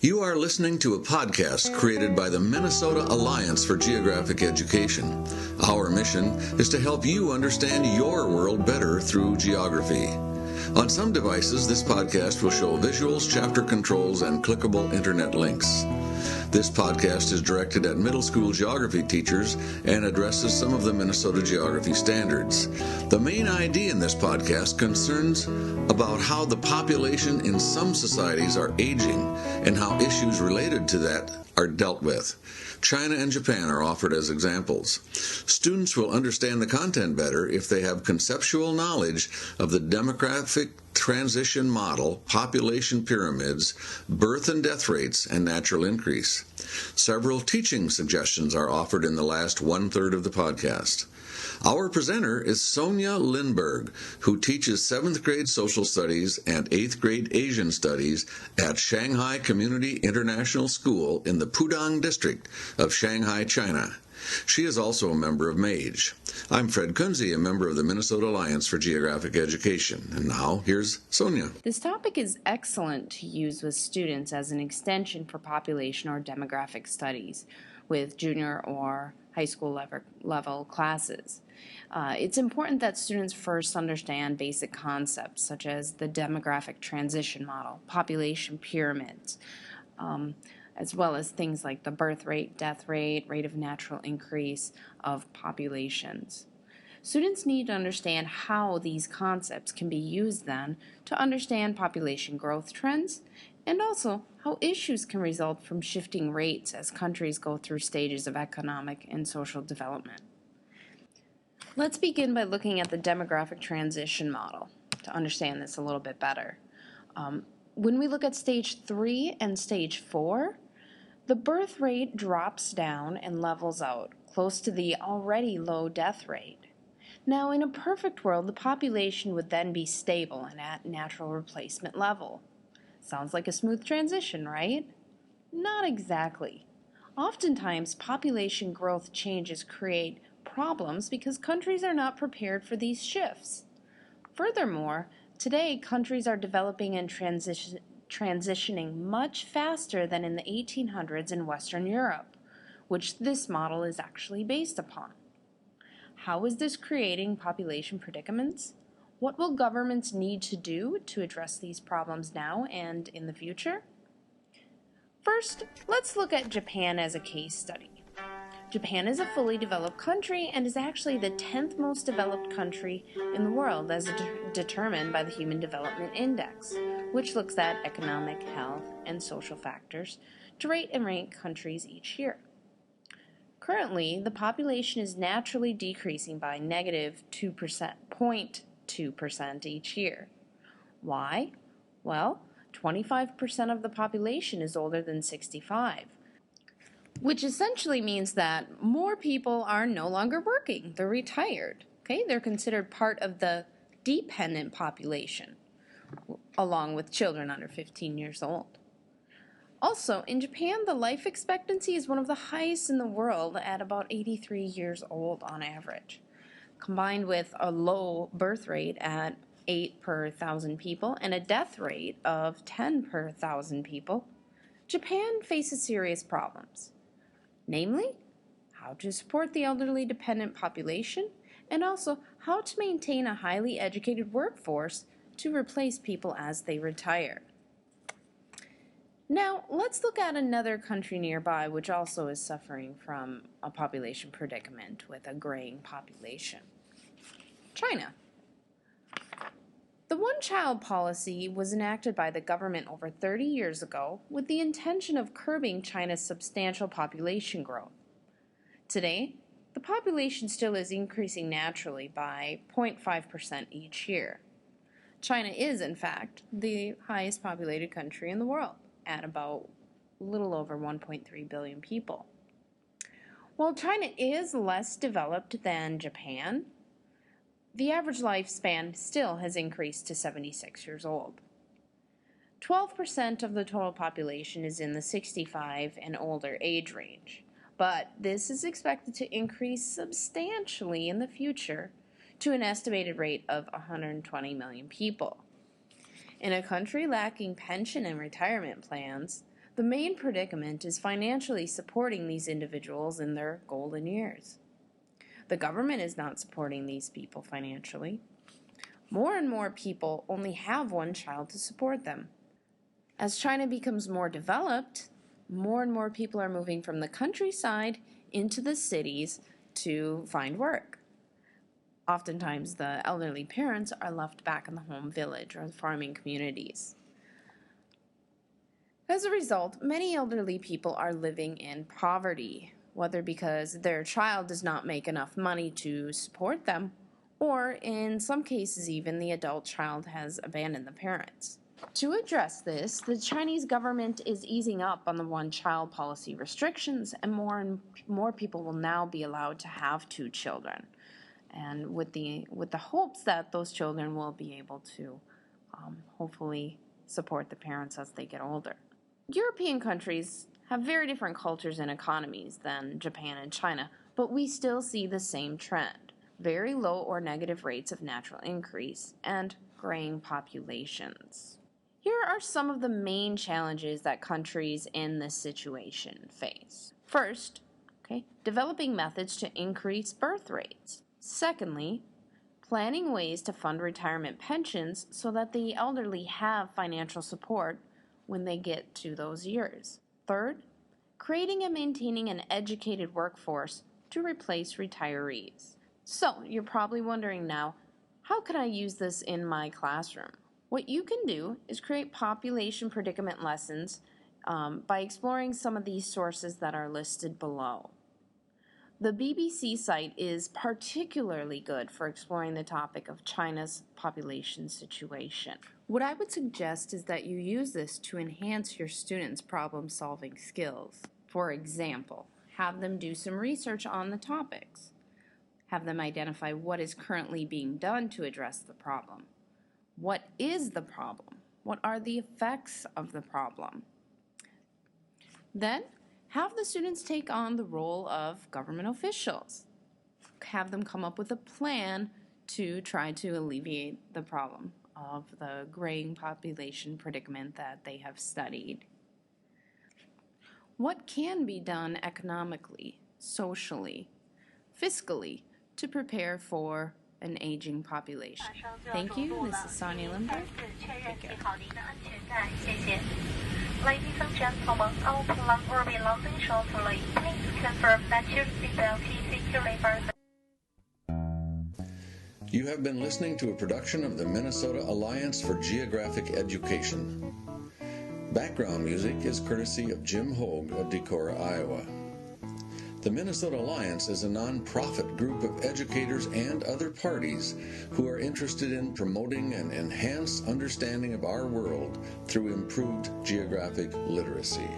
You are listening to a podcast created by the Minnesota Alliance for Geographic Education. Our mission is to help you understand your world better through geography. On some devices, this podcast will show visuals, chapter controls, and clickable internet links. This podcast is directed at middle school geography teachers and addresses some of the Minnesota geography standards. The main idea in this podcast concerns about how the population in some societies are aging and how issues related to that are dealt with. China and Japan are offered as examples. Students will understand the content better if they have conceptual knowledge of the demographic transition model, population pyramids, birth and death rates, and natural increase. Several teaching suggestions are offered in the last one-third of the podcast. Our presenter is Sonia Lindberg, who teaches 7th grade social studies and 8th grade Asian studies at Shanghai Community International School in the Pudong district of Shanghai, China. She is also a member of MAGE. I'm Fred Kunze, a member of the Minnesota Alliance for Geographic Education. And now, here's Sonia. This topic is excellent to use with students as an extension for population or demographic studies with junior or high school level classes. It's important that students first understand basic concepts such as the demographic transition model, population pyramids, as well as things like the birth rate, death rate, rate of natural increase of populations. Students need to understand how these concepts can be used then to understand population growth trends and also how issues can result from shifting rates as countries go through stages of economic and social development. Let's begin by looking at the demographic transition model to understand this a little bit better. When we look at stage 3 and stage 4, the birth rate drops down and levels out, close to the already low death rate. Now, in a perfect world, the population would then be stable and at natural replacement level. Sounds like a smooth transition, right? Not exactly. Oftentimes, population growth changes create problems because countries are not prepared for these shifts. Furthermore, today countries are developing and transitioning much faster than in the 1800s in Western Europe, which this model is actually based upon. How is this creating population predicaments? What will governments need to do to address these problems now and in the future? First, let's look at Japan as a case study. Japan is a fully developed country and is actually the 10th most developed country in the world as determined by the Human Development Index, which looks at economic, health, and social factors to rate and rank countries each year. Currently, the population is naturally decreasing by negative 0.2% each year. Why? Well, 25% of the population is older than 65, which essentially means that more people are no longer working. They're retired. Okay? They're considered part of the dependent population, along with children under 15 years old. Also, in Japan, the life expectancy is one of the highest in the world at about 83 years old on average. Combined with a low birth rate at 8 per 1,000 people and a death rate of 10 per 1,000 people, Japan faces serious problems. Namely, how to support the elderly dependent population and also how to maintain a highly educated workforce to replace people as they retire. Now, let's look at another country nearby which also is suffering from a population predicament with a graying population. China. The one-child policy was enacted by the government over 30 years ago with the intention of curbing China's substantial population growth. Today, the population still is increasing naturally by 0.5% each year. China is, in fact, the highest populated country in the world, at about a little over 1.3 billion people. While China is less developed than Japan, the average lifespan still has increased to 76 years old. 12% of the total population is in the 65 and older age range, but this is expected to increase substantially in the future to an estimated rate of 120 million people. In a country lacking pension and retirement plans, The main predicament is financially supporting these individuals in their golden years. The government is not supporting these people financially. More and more people only have one child to support them. As China becomes more developed, more and more people are moving from the countryside into the cities to find work. Oftentimes, the elderly parents are left back in the home village or the farming communities. As a result, many elderly people are living in poverty, whether because their child does not make enough money to support them, or in some cases even the adult child has abandoned the parents. To address this, the Chinese government is easing up on the one-child policy restrictions, and more people will now be allowed to have 2 children, and with the hopes that those children will be able to hopefully support the parents as they get older. European countries have very different cultures and economies than Japan and China, but we still see the same trend: very low or negative rates of natural increase and graying populations. Here are some of the main challenges that countries in this situation face. First, developing methods to increase birth rates. Secondly, planning ways to fund retirement pensions so that the elderly have financial support when they get to those years. Third, creating and maintaining an educated workforce to replace retirees. So, you're probably wondering now, how can I use this in my classroom? What you can do is create population predicament lessons by exploring some of these sources that are listed below. The BBC site is particularly good for exploring the topic of China's population situation. What I would suggest is that you use this to enhance your students' problem-solving skills. For example, have them do some research on the topics. Have them identify what is currently being done to address the problem. What is the problem? What are the effects of the problem? Then, have the students take on the role of government officials. Have them come up with a plan to try to alleviate the problem of the graying population predicament that they have studied. What can be done economically, socially, fiscally to prepare for an aging population? Thank you. This is Sonia Lindbergh. Take care. Ladies and gentlemen, our plane will be landing shortly. Please confirm that your seatbelt is securely fastened. You have been listening to a production of the Minnesota Alliance for Geographic Education. Background music is courtesy of Jim Hogue of Decorah, Iowa. The Minnesota Alliance is a nonprofit group of educators and other parties who are interested in promoting an enhanced understanding of our world through improved geographic literacy.